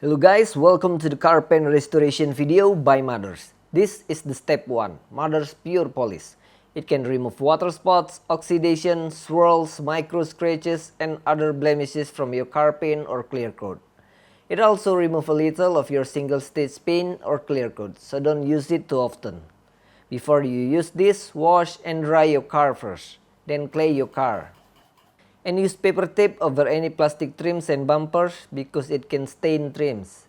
Hello guys, welcome to the car paint restoration video by Mothers. This is the step 1, Mothers Pure Polish. It can remove water spots, oxidation, swirls, micro scratches, and other blemishes from your car paint or clear coat. It also removes a little of your single stage paint or clear coat, so don't use it too often. Before you use this, wash and dry your car first, then clay your car. And use paper tape over any plastic trims and bumpers because it can stain trims.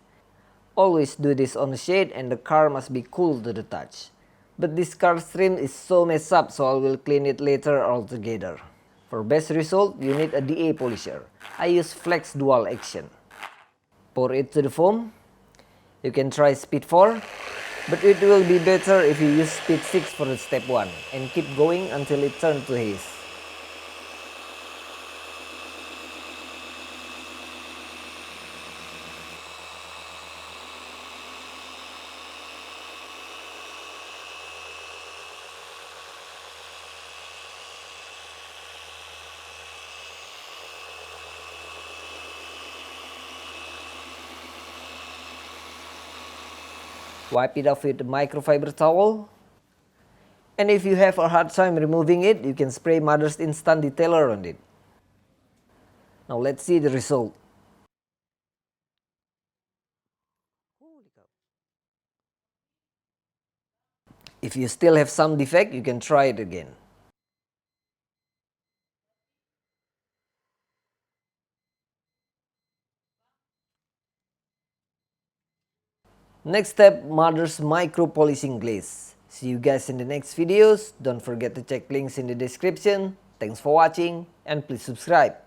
Always do this on the shade and the car must be cool to the touch. But this car trim is so messed up, so I will clean it later altogether. For best result, you need a DA polisher. I use Flex Dual Action. Pour it to the foam. You can try speed 4, but it will be better if you use speed 6 for the step 1 and keep going until it turns to haze. Wipe it off with a microfiber towel. And if you have a hard time removing it, you can spray Mother's Instant Detailer on it. Now let's see the result. If you still have some defect, you can try it again. Next step, Mother's Micro Polishing Glaze. See you guys in the next videos. Don't forget to check links in the description. Thanks for watching and please subscribe.